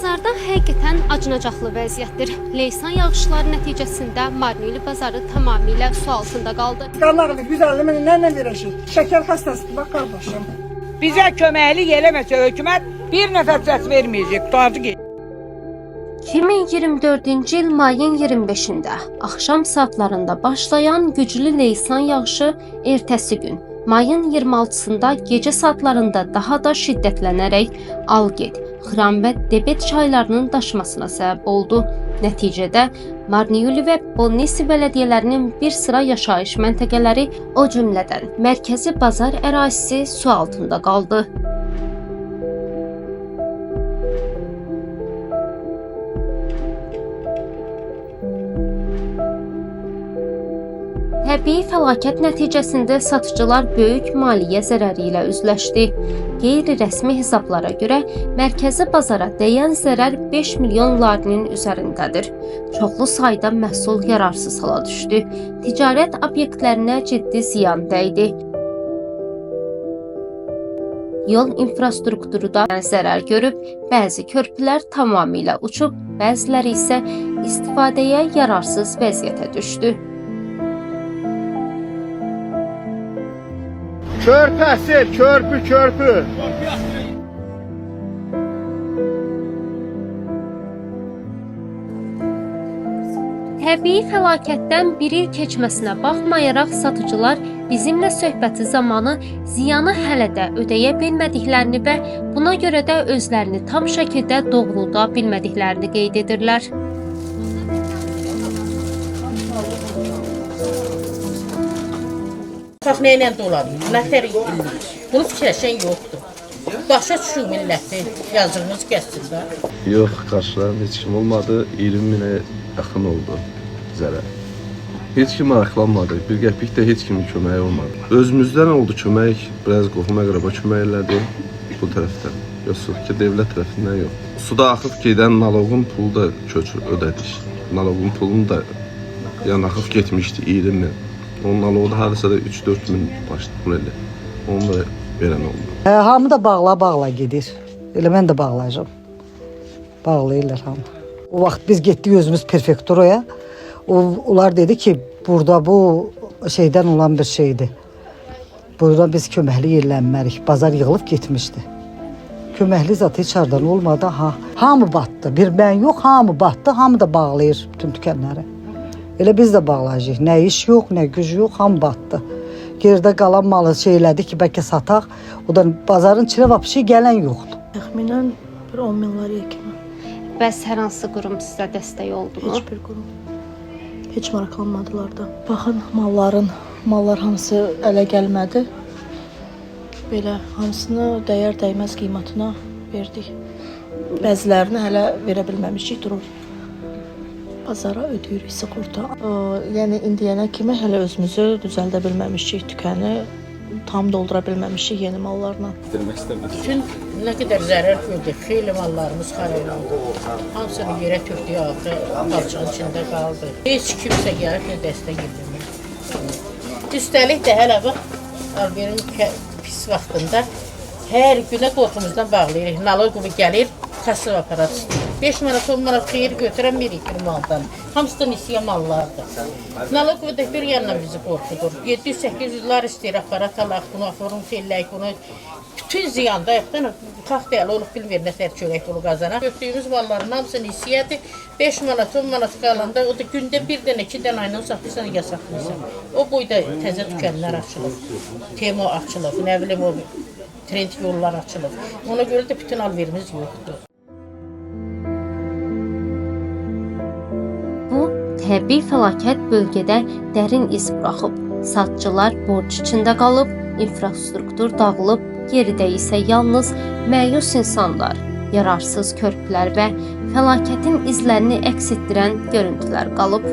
Bazarda həqiqətən acınacaqlı vəziyyətdir. Leysan yağışları nəticəsində Marnili bazarı tamamilə su altında qaldı. Qanlarını 150 min nə verəcək? Şəkər xəstəsi bax qardaşım. Bizə köməklik eləməsə hökumət bir nəfər səs verməyəcək, qutardı ki. 2024-cü il mayın 25-də axşam saatlarında başlayan güclü leysan yağışı ertəsi gün mayın 26-sında gecə saatlarında daha da şiddətlənərək Alged, Xıram və Debet çaylarının daşmasına səbəb oldu. Nəticədə Marniyuli və Bonnesi bələdiyyələrinin bir sıra yaşayış məntəqələri, o cümlədən mərkəzi bazar ərazisi su altında qaldı. Təbii fəlakət nəticəsində satıcılar böyük maliyyə zərəri ilə üzləşdi. Qeyri-rəsmi hesablara görə mərkəzi bazara dəyən zərər 5 milyon larinin üzərindədir. Çoxlu sayda məhsul yararsız hala düşdü. Ticarət obyektlərinə ciddi ziyan dəydi. Yol infrastrukturu da zərər görüb, bəzi körpülər tamamilə uçub, bəziləri isə istifadəyə yararsız vəziyyətə düşdü. Körpü əsir, körpü. Təbii fəlakətdən bir il keçməsinə baxmayaraq satıcılar bizimlə söhbəti zamanı ziyanı hələ də ödəyə bilmədiklərini və buna görə də özlərini tam şəkildə doğrulda bilmədiklərini qeyd edirlər. Bax, neylə dolanıyor, nətər edilir? Bunu fikirləşən yoxdur. Başa düşün milləti, yazığımız gəlsin də. Yox, qarşılayan heç kim olmadı. 20 minə yaxın oldu zərər. Heç kim maraqlanmadı. Bir qəpik də heç kimin köməyi olmadı. Özümüzdən oldu kömək, biraz qohum əqrəba kömək elədi bu tərəfdən. Yoxsa ki, devlət tərəfindən yox. Suda axıb gedən naloqun pulu da ödədik. Naloqun pulunu da yəni axıb getmişdi 20 min. Onun aloğu da hardasa da 3-4 min başlayır. Onu da verən oldu. Hamı da bağla gedir. Elə mən də bağlayacağım. Bağlayırlar hamı. O vaxt biz getdik özümüz prefekturaya. Onlar dedi ki, burada bu şeydən olan bir şeydir. Buradan biz köməkli yerlənmərik. Bazar yığılıb getmişdi. Köməkli zat heç hardan olmadı. Hamı batdı. Bir mən yox, hamı batdı. Hamı da bağlayır bütün dükanları. Elə biz də bağlayacağıq. Nə iş yox, nə güc yox, hamı batdı. Geridə qalan malı elədi ki, bəlkə sataq. O da bazarın içinə vapşı gələn yoxdur. Təxminən 10 minlərə kimi. Bəs hər hansı qurum sizə dəstək oldu mu? Heç bir qurum. Heç maraqlanmadılar da. Baxın, mallar hamısı ələ gəlmədi. Belə hamısını dəyər-dəyməz qiymətinə verdik. Bəzilərini hələ verə bilməmişik, durur. Bazara ödəyirik sığorta. Yəni indiyənə kimi hələ özümüzü düzəldə bilməmişik, dükkanı tam doldura bilməmişik yeni mallarla. Bütün nə qədər zərər gördük, xeyli mallarımız xarab oldu. Hamısını yerə tökdük, axı palçığın içində qaldı. Heç kimsə gəlib ki, dəstək edilmir. Üstəlik də hələ bax, Alberin pis vaxtında hər günə qorxumuzdan bağlayırıq. Naloqovu gəlir, kasıb aparat istəyir. 5 manat, 10 manat xeyir götürəmirik bir maldan. Hamısı da nisiyə mallardır. Naloqovu da bir yandan bizi qorxudur. 700-800'lar istəyir, aparat alaq, bunu aforum sellək, bunu bütün ziyanda ayaqdan xalq deyəli olub bilmir nətər çörək pulu qazanar. Götürdüyümüz malların hamısı nisiyədir. 5 manat, 10 manat qalanda o da gündə bir dənə, 2 dənə ayla satırsan, ya satmırsan. O boyda təzə dükkanlar açılıb, Temo açılıb, nə bilim o trend yollar açılıb. Ona görə də bütün alverimiz yoxdur. Təbii fəlakət bölgədə dərin iz buraxıb. Satıcılar borc içində qalıb, infrastruktur dağılıb, geridə isə yalnız məyus insanlar, yararsız körpülər və fəlakətin izlərini əks etdirən görüntülər qalıb.